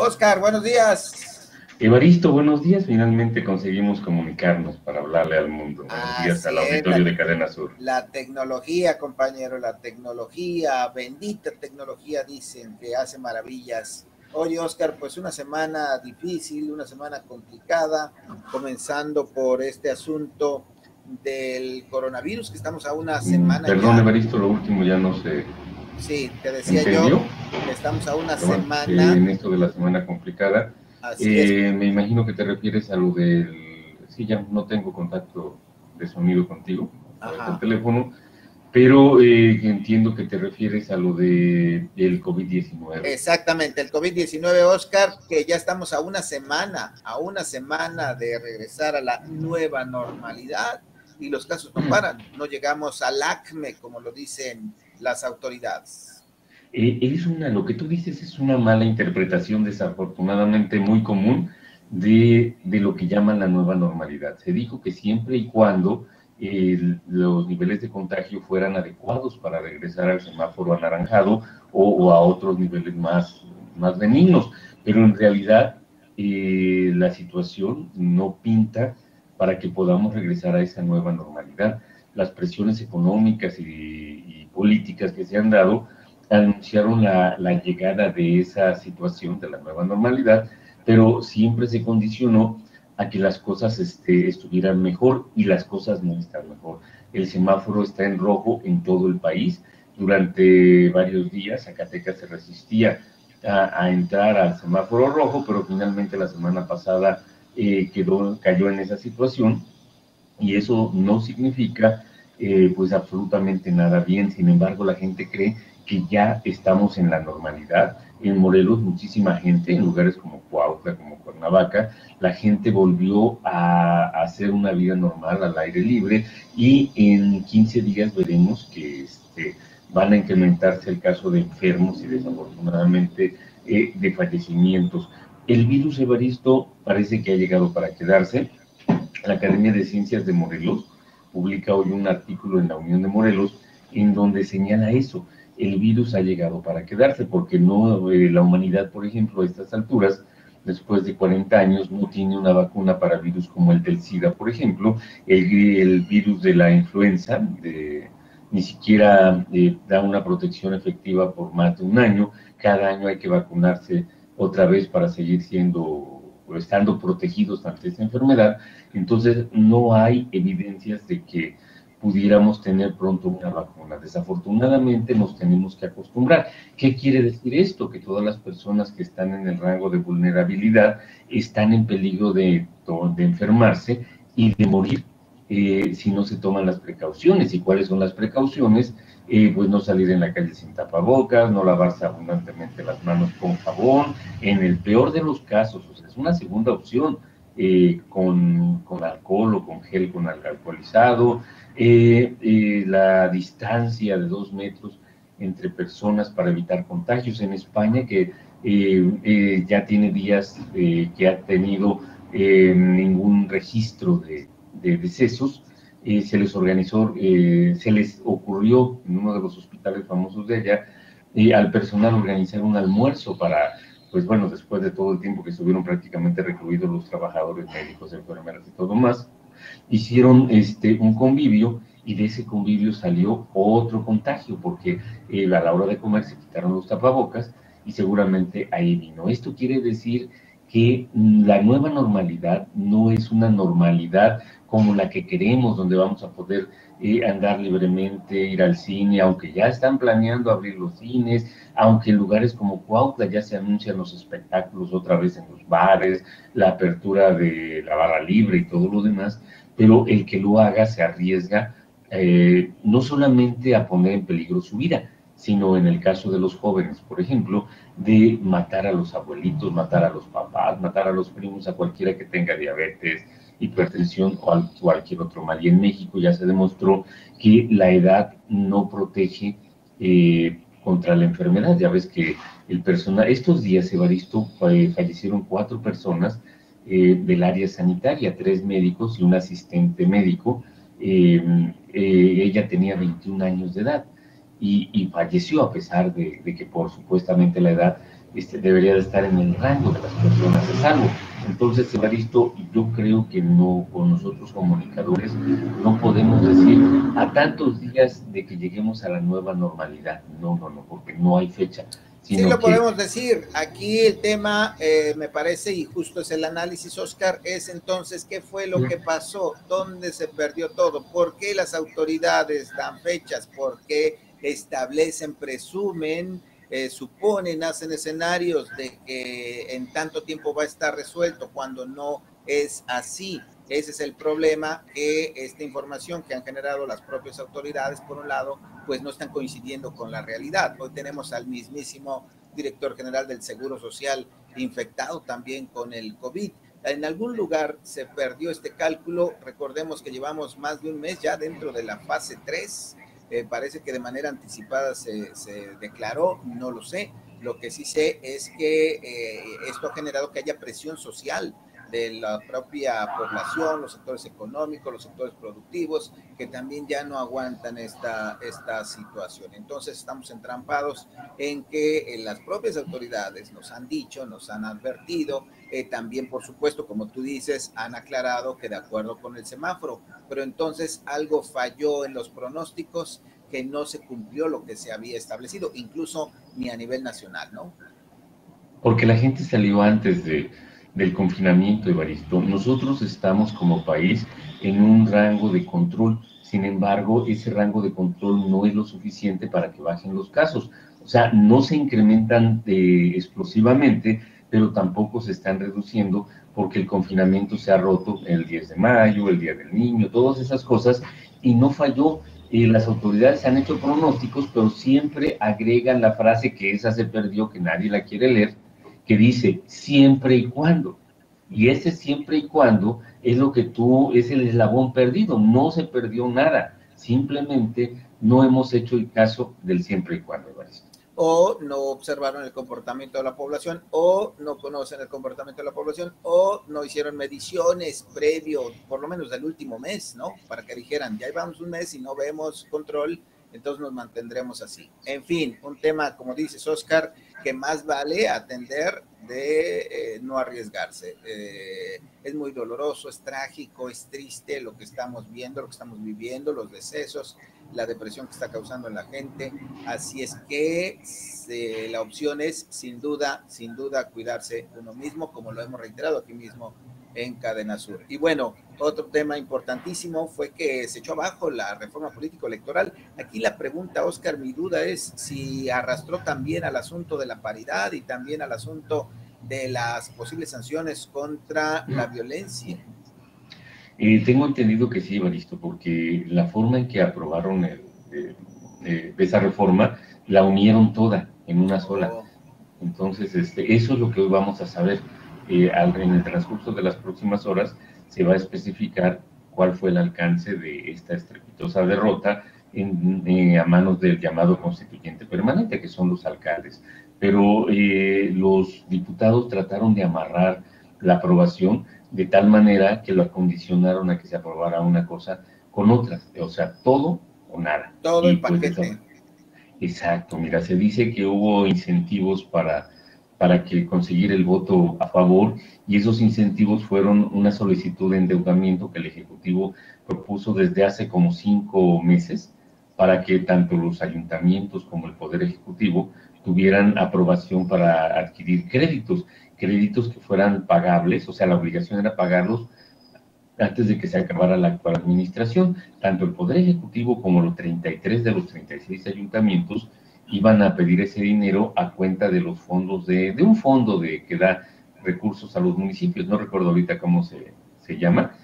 Oscar, buenos días. Evaristo, buenos días. Finalmente conseguimos comunicarnos para hablarle al mundo. Buenos días al Así es, auditorio de Cadena Sur. la tecnología, compañero, la tecnología, bendita tecnología, dicen que hace maravillas. Oye, Oscar, pues una semana difícil, una semana complicada, comenzando por este asunto del coronavirus, que estamos a una semana Perdón, ya. Evaristo, lo último ya no se Sí, te decía yo entendió. que estamos a una Pero bueno, semana. en esto de la semana complicada, Así es. me imagino que te refieres a lo del... Sí, ya no tengo contacto de sonido contigo a través del teléfono, pero entiendo que te refieres a lo del COVID-19. Exactamente, el COVID-19, Oscar, que ya estamos a una semana de regresar a la nueva normalidad y los casos no paran, no llegamos al acme, como lo dicen las autoridades. Lo que tú dices es una mala interpretación, desafortunadamente muy común, de lo que llaman la nueva normalidad. Se dijo que siempre y cuando los niveles de contagio fueran adecuados para regresar al semáforo anaranjado o a otros niveles más benignos, pero en realidad la situación no pinta para que podamos regresar a esa nueva normalidad. Las presiones económicas y políticas que se han dado anunciaron la llegada de esa situación, de la nueva normalidad, pero siempre se condicionó a que las cosas estuvieran mejor, y las cosas no están mejor. El semáforo está en rojo en todo el país. Durante varios días Zacatecas se resistía a entrar al semáforo rojo, pero finalmente la semana pasada cayó en esa situación, y eso no significa pues absolutamente nada bien. Sin embargo, la gente cree que ya estamos en la normalidad. En Morelos, muchísima gente, en lugares como Cuautla, como Cuernavaca, la gente volvió a hacer una vida normal al aire libre, y en 15 días veremos que van a incrementarse el caso de enfermos y desafortunadamente de fallecimientos. El virus, Evaristo, parece que ha llegado para quedarse. La Academia de Ciencias de Morelos publica hoy un artículo en la Unión de Morelos en donde señala eso. El virus ha llegado para quedarse, porque no, la humanidad, por ejemplo, a estas alturas, después de 40 años, no tiene una vacuna para virus como el del SIDA, por ejemplo. El virus de la influenza ni siquiera da una protección efectiva por más de un año. Cada año hay que vacunarse otra vez para seguir estando protegidos ante esta enfermedad. Entonces no hay evidencias de que pudiéramos tener pronto una vacuna. Desafortunadamente nos tenemos que acostumbrar. ¿Qué quiere decir esto? Que todas las personas que están en el rango de vulnerabilidad están en peligro de enfermarse y de morir si no se toman las precauciones. ¿Y cuáles son las precauciones? Pues no salir en la calle sin tapabocas, no lavarse abundantemente las manos con jabón, en el peor de los casos, o sea, es una segunda opción, con alcohol o con gel con alcoholizado, la distancia de 2 metros entre personas para evitar contagios. En España, que ya tiene días que ha tenido ningún registro de decesos, se les ocurrió en uno de los hospitales famosos de allá al personal organizar un almuerzo para, pues bueno, después de todo el tiempo que estuvieron prácticamente recluidos los trabajadores médicos, enfermeras y todo más, hicieron un convivio, y de ese convivio salió otro contagio, porque a la hora de comer se quitaron los tapabocas y seguramente ahí vino. Esto quiere decir que la nueva normalidad no es una normalidad como la que queremos, donde vamos a poder andar libremente, ir al cine, aunque ya están planeando abrir los cines, aunque en lugares como Cuautla ya se anuncian los espectáculos otra vez en los bares, la apertura de la barra libre y todo lo demás, pero el que lo haga se arriesga no solamente a poner en peligro su vida, sino en el caso de los jóvenes, por ejemplo, de matar a los abuelitos, matar a los papás, matar a los primos, a cualquiera que tenga diabetes, hipertensión o cualquier otro mal. Y en México ya se demostró que la edad no protege contra la enfermedad. Ya ves que estos días, Evaristo, fallecieron 4 personas del área sanitaria, 3 médicos y un asistente médico. Ella tenía 21 años de edad y falleció, a pesar de que por supuestamente la edad debería de estar en el rango de las personas a salvo. Entonces, Evaristo, yo creo que no, con nosotros comunicadores, no podemos decir a tantos días de que lleguemos a la nueva normalidad. No, no, no, porque no hay fecha, Sí sino lo que... podemos decir. Aquí el tema, me parece, y justo es el análisis, Oscar, es entonces qué fue lo que pasó, dónde se perdió todo, por qué las autoridades dan fechas, por qué establecen, presumen, suponen, hacen escenarios de que en tanto tiempo va a estar resuelto cuando no es así. Ese es el problema, que esta información que han generado las propias autoridades, por un lado, pues no están coincidiendo con la realidad. Hoy tenemos al mismísimo director general del Seguro Social infectado también con el COVID. En algún lugar se perdió este cálculo. Recordemos que llevamos más de un mes ya dentro de la fase 3. Parece que de manera anticipada se declaró, no lo sé. Lo que sí sé es que esto ha generado que haya presión social de la propia población, los sectores económicos, los sectores productivos, que también ya no aguantan esta situación. Entonces estamos entrampados en que las propias autoridades nos han dicho, nos han advertido, también por supuesto, como tú dices, han aclarado que de acuerdo con el semáforo, pero entonces algo falló en los pronósticos, que no se cumplió lo que se había establecido, incluso ni a nivel nacional, ¿no? Porque la gente salió antes del confinamiento, Evaristo. Nosotros estamos como país en un rango de control. Sin embargo, ese rango de control no es lo suficiente para que bajen los casos. O sea, no se incrementan explosivamente, pero tampoco se están reduciendo porque el confinamiento se ha roto el 10 de mayo, el Día del Niño, todas esas cosas, y no falló. Las autoridades han hecho pronósticos, pero siempre agregan la frase que esa se perdió, que nadie la quiere leer, que dice siempre y cuando. Y ese siempre y cuando es lo que es el eslabón perdido. No se perdió nada. Simplemente no hemos hecho el caso del siempre y cuando, Evaristo. O no observaron el comportamiento de la población, o no conocen el comportamiento de la población, o no hicieron mediciones previo, por lo menos del último mes, ¿no? Para que dijeran, ya llevamos un mes y no vemos control, entonces nos mantendremos así. En fin, un tema, como dices, Oscar, que más vale atender de no arriesgarse. Es muy doloroso, es trágico, es triste lo que estamos viendo, lo que estamos viviendo, los decesos, la depresión que está causando en la gente. Así es que la opción es sin duda, cuidarse uno mismo, como lo hemos reiterado aquí mismo en Cadena Sur. Y bueno, otro tema importantísimo fue que se echó abajo la reforma político-electoral. Aquí la pregunta, Oscar, mi duda es si arrastró también al asunto de la paridad y también al asunto de las posibles sanciones contra la violencia. Tengo entendido que sí, Evaristo, porque la forma en que aprobaron esa reforma la unieron toda en una sola. Oh. Entonces, eso es lo que hoy vamos a saber. En el transcurso de las próximas horas se va a especificar cuál fue el alcance de esta estrepitosa derrota a manos del llamado constituyente permanente, que son los alcaldes. Pero los diputados trataron de amarrar la aprobación de tal manera que lo acondicionaron a que se aprobara una cosa con otra, o sea, todo o nada. Todo Y en pues paquete. exacto, mira, se dice que hubo incentivos para que conseguir el voto a favor y esos incentivos fueron una solicitud de endeudamiento que el Ejecutivo propuso desde hace como 5 meses para que tanto los ayuntamientos como el Poder Ejecutivo tuvieran aprobación para adquirir créditos que fueran pagables, o sea, la obligación era pagarlos antes de que se acabara la actual administración. Tanto el Poder Ejecutivo como los 33 de los 36 ayuntamientos iban a pedir ese dinero a cuenta de los fondos de un fondo que da recursos a los municipios, no recuerdo ahorita cómo se llama,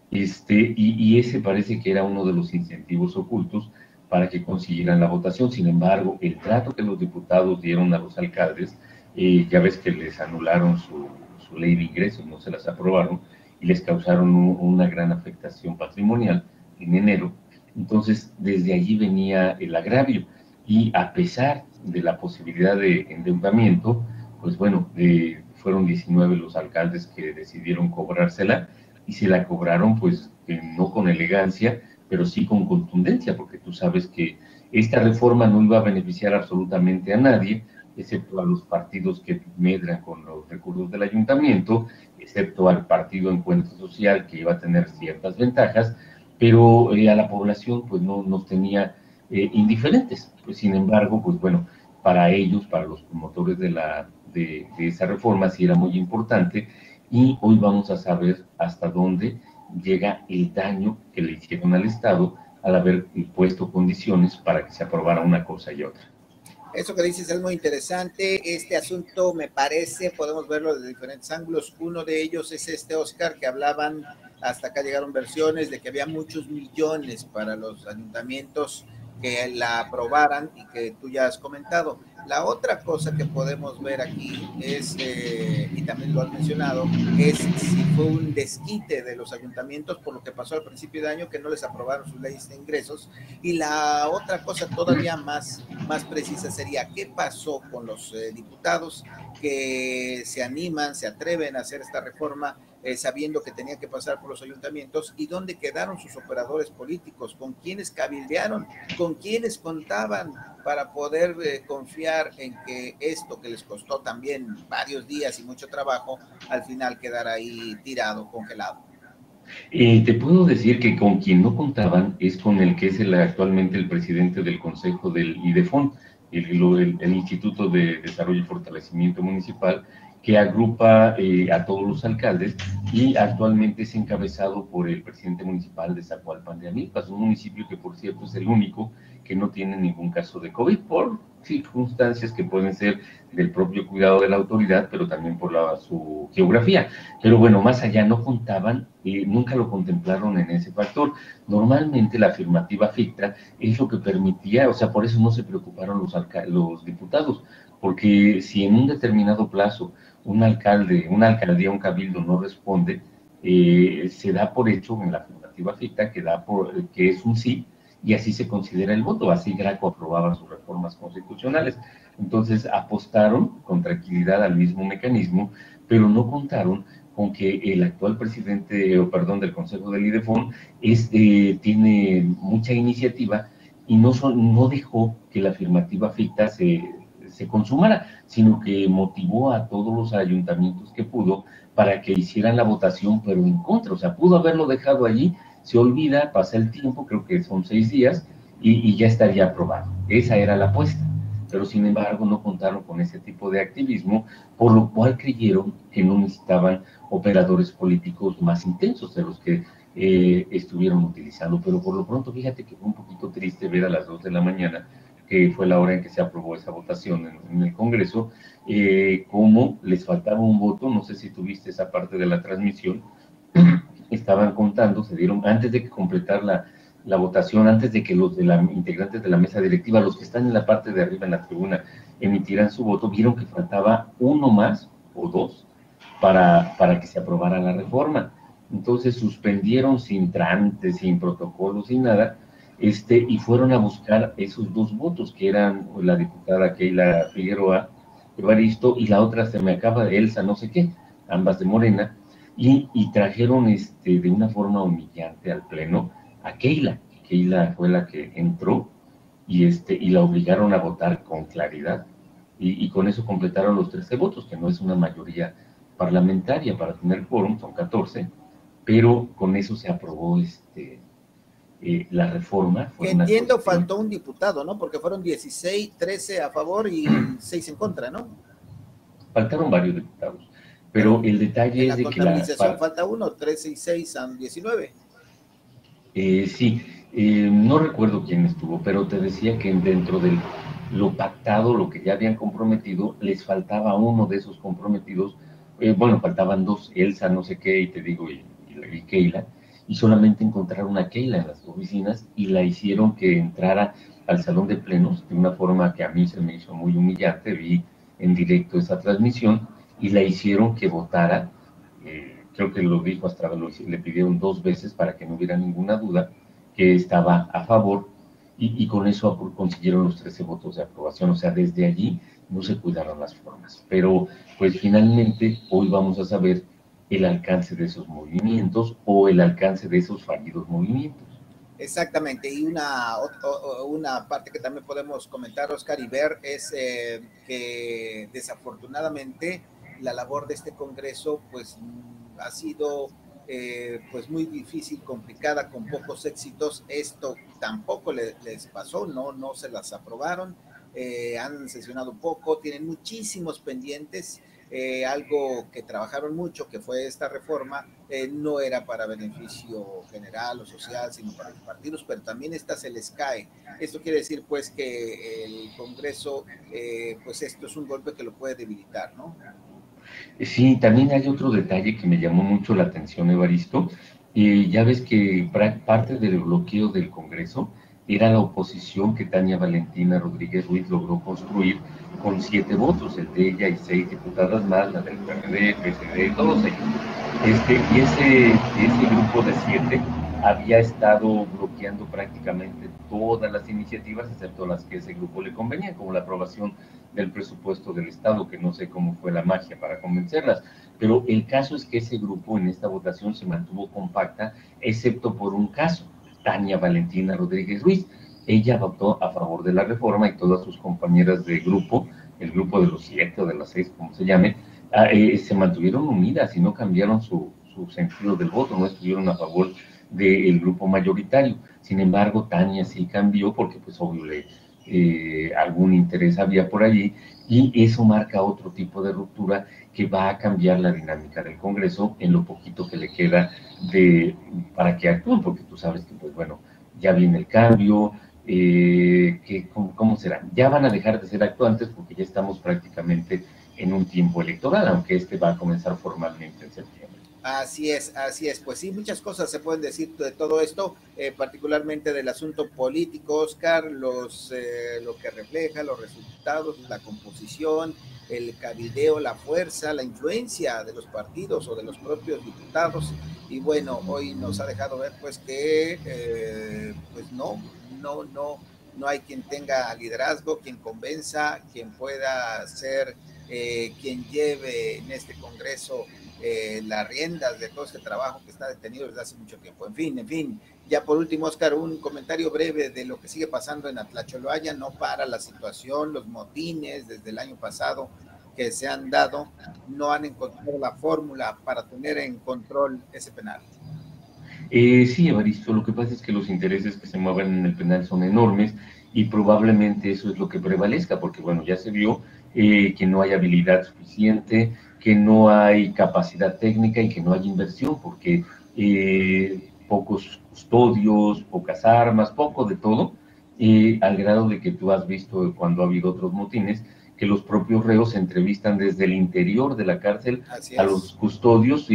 y ese parece que era uno de los incentivos ocultos para que consiguieran la votación. Sin embargo, el trato que los diputados dieron a los alcaldes, ya ves que les anularon su ley de ingresos, no se las aprobaron, y les causaron una gran afectación patrimonial en enero. Entonces, desde allí venía el agravio, y a pesar de la posibilidad de endeudamiento, pues bueno, fueron 19 los alcaldes que decidieron cobrársela, y se la cobraron pues no con elegancia, pero sí con contundencia, porque tú sabes que esta reforma no iba a beneficiar absolutamente a nadie, excepto a los partidos que medran con los recursos del ayuntamiento, excepto al partido Encuentro Social, que iba a tener ciertas ventajas, pero a la población pues no nos tenía indiferentes. Pues, sin embargo, pues bueno, para ellos, para los promotores de esa reforma, sí era muy importante, y hoy vamos a saber hasta dónde llega el daño que le hicieron al Estado al haber puesto condiciones para que se aprobara una cosa y otra. Eso que dices es muy interesante. Este asunto me parece, podemos verlo desde diferentes ángulos. Uno de ellos es este, Oscar, que hablaban, hasta acá llegaron versiones de que había muchos millones para los ayuntamientos que la aprobaran y que tú ya has comentado. La otra cosa que podemos ver aquí es, y también lo has mencionado, es si fue un desquite de los ayuntamientos por lo que pasó al principio de año, que no les aprobaron sus leyes de ingresos. Y la otra cosa todavía más precisa sería qué pasó con los diputados que se animan, se atreven a hacer esta reforma sabiendo que tenía que pasar por los ayuntamientos, y dónde quedaron sus operadores políticos, con quienes cabildearon, con quienes contaban para poder confiar en que esto que les costó también varios días y mucho trabajo, al final quedara ahí tirado, congelado. Te puedo decir que con quien no contaban es con el que es actualmente el presidente del Consejo del IDEFON, el Instituto de Desarrollo y Fortalecimiento Municipal, que agrupa a todos los alcaldes, y actualmente es encabezado por el presidente municipal de Zacualpan de Amilpas, un municipio que, por cierto, es el único que no tiene ningún caso de COVID, por circunstancias que pueden ser del propio cuidado de la autoridad, pero también por su geografía. Pero bueno, más allá no contaban, nunca lo contemplaron en ese factor. Normalmente la afirmativa ficta es lo que permitía, o sea, por eso no se preocuparon los diputados, porque si en un determinado plazo un alcalde, una alcaldía, un cabildo no responde, se da por hecho en la afirmativa ficta que es un sí, y así se considera el voto. Así Graco aprobaba sus reformas constitucionales. Entonces apostaron con tranquilidad al mismo mecanismo, pero no contaron con que el actual presidente, del Consejo del IDEFON tiene mucha iniciativa, y no dejó que la afirmativa ficta se consumara, sino que motivó a todos los ayuntamientos que pudo para que hicieran la votación, pero en contra. O sea, pudo haberlo dejado allí, se olvida, pasa el tiempo, creo que son 6 días, y ya estaría aprobado. Esa era la apuesta. Pero sin embargo no contaron con ese tipo de activismo, por lo cual creyeron que no necesitaban operadores políticos más intensos de los que estuvieron utilizando. Pero por lo pronto, fíjate que fue un poquito triste ver a las 2 de la mañana, que fue la hora en que se aprobó esa votación en el Congreso, cómo les faltaba un voto. No sé si tuviste esa parte de la transmisión. Estaban contando, se dieron, antes de completar la votación, antes de que los integrantes de la mesa directiva, los que están en la parte de arriba en la tribuna, emitieran su voto, vieron que faltaba uno más o dos para que se aprobara la reforma. Entonces suspendieron sin trámites, sin protocolos, sin nada, y fueron a buscar esos 2 votos, que eran la diputada Keila Figueroa Evaristo, y la otra se me acaba de Elsa no sé qué, ambas de Morena, y trajeron de una forma humillante al Pleno a Keila. Keila fue la que entró, y la obligaron a votar con claridad, y con eso completaron los 13 votos, que no es una mayoría parlamentaria para tener quórum, son 14, pero con eso se aprobó la reforma. Que entiendo faltó un diputado, ¿no? Porque fueron 16, 13 a favor y 6 en contra, ¿no? Faltaron varios diputados, pero el detalle es de que la contabilización falta uno, 13 y 6 son 19. Sí, no recuerdo quién estuvo, pero te decía que dentro de lo pactado, lo que ya habían comprometido, les faltaba uno de esos comprometidos. Bueno, faltaban 2, Elsa no sé qué, y te digo, y Keila, y solamente encontraron a Keila en las oficinas, y la hicieron que entrara al salón de plenos de una forma que a mí se me hizo muy humillante. Vi en directo esa transmisión, y la hicieron que votara. Creo que lo dijo, hasta le pidieron 2 veces para que no hubiera ninguna duda que estaba a favor, y con eso consiguieron los 13 votos de aprobación. O sea, desde allí no se cuidaron las formas. Pero pues finalmente hoy vamos a saber el alcance de esos movimientos, o el alcance de esos fallidos movimientos. Exactamente, y una parte que también podemos comentar, Oscar, y ver es que desafortunadamente la labor de este Congreso pues ha sido pues muy difícil, complicada, con pocos éxitos. Esto tampoco les pasó, no se las aprobaron, han sesionado poco, tienen muchísimos pendientes. Algo que trabajaron mucho, que fue esta reforma, no era para beneficio general o social, sino para los partidos, pero también esta se les cae. Esto quiere decir pues que el Congreso, pues esto es un golpe que lo puede debilitar, ¿no? Sí, también hay otro detalle que me llamó mucho la atención, Evaristo. Ya ves que parte del bloqueo del Congreso era la oposición que Tania Valentina Rodríguez Ruiz logró construir con 7 votos, el de ella y 6 diputadas más, la del PRD, PSD, todos ellos. Ese grupo de 7 había estado bloqueando prácticamente todas las iniciativas, excepto las que ese grupo le convenía, como la aprobación del presupuesto del Estado, que no sé cómo fue la magia para convencerlas, pero el caso es que ese grupo en esta votación se mantuvo compacta, excepto por un caso, Tania Valentina Rodríguez Ruiz. Ella votó a favor de la reforma y todas sus compañeras de grupo, el grupo de los 7 o de las 6, como se llame, se mantuvieron unidas y no cambiaron su sentido del voto, no estuvieron a favor del grupo mayoritario. Sin embargo, Tania sí cambió porque pues obvio algún interés había por allí, y eso marca otro tipo de ruptura que va a cambiar la dinámica del Congreso en lo poquito que le queda para que actúen, porque tú sabes que pues bueno, ya viene el cambio, ¿cómo será? Ya van a dejar de ser actuantes porque ya estamos prácticamente en un tiempo electoral, aunque este va a comenzar formalmente en septiembre. Así es. Pues sí, muchas cosas se pueden decir de todo esto, particularmente del asunto político, Oscar, lo que refleja, los resultados, la composición, el cabildeo, la fuerza, la influencia de los partidos o de los propios diputados. Y bueno, hoy nos ha dejado ver pues que pues no hay quien tenga liderazgo, quien convenza, quien pueda ser quien lleve en este Congreso las riendas de todo este trabajo que está detenido desde hace mucho tiempo. En fin, ya por último, Oscar, un comentario breve de lo que sigue pasando en Atlacholoaya. No para la situación, los motines desde el año pasado que se han dado, no han encontrado la fórmula para tener en control ese penal. Sí, Evaristo, lo que pasa es que los intereses que se mueven en el penal son enormes y probablemente eso es lo que prevalezca, porque bueno, ya se vio que no hay habilidad suficiente, que no hay capacidad técnica y que no hay inversión, porque pocos custodios, pocas armas, poco de todo, al grado de que tú has visto cuando ha habido otros motines, que los propios reos se entrevistan desde el interior de la cárcel a los custodios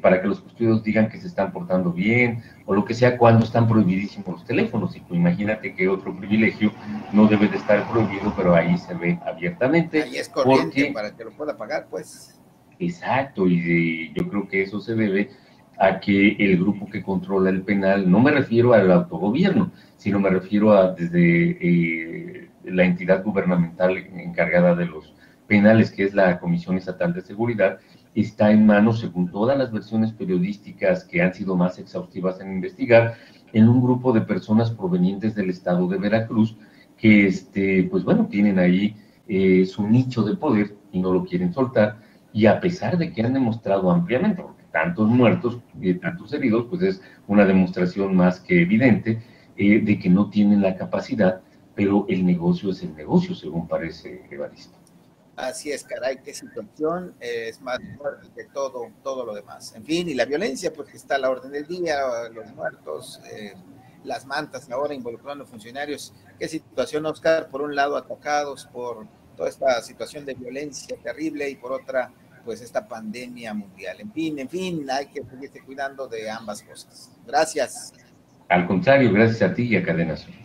para que los custodios digan que se están portando bien o lo que sea, cuando están prohibidísimos los teléfonos. Y pues imagínate que otro privilegio no debe de estar prohibido, pero ahí se ve abiertamente. Ahí es corriente para que lo pueda pagar, pues. Exacto, y yo creo que eso se debe a que el grupo que controla el penal, no me refiero al autogobierno, sino me refiero a desde la entidad gubernamental encargada de los penales, que es la Comisión Estatal de Seguridad, está en manos, según todas las versiones periodísticas que han sido más exhaustivas en investigar, en un grupo de personas provenientes del estado de Veracruz, que pues bueno, tienen ahí su nicho de poder y no lo quieren soltar, y a pesar de que han demostrado ampliamente, porque tantos muertos y tantos heridos, pues es una demostración más que evidente de que no tienen la capacidad, pero el negocio es el negocio, según parece Evaristo. Así es, caray, qué situación, es más fuerte que todo lo demás. En fin, y la violencia, pues que está a la orden del día, los muertos, las mantas ahora involucrando funcionarios. Qué situación, Oscar, por un lado atacados por toda esta situación de violencia terrible y por otra, pues esta pandemia mundial. En fin, hay que seguirse cuidando de ambas cosas. Gracias. Al contrario, gracias a ti y a Cadena Sur.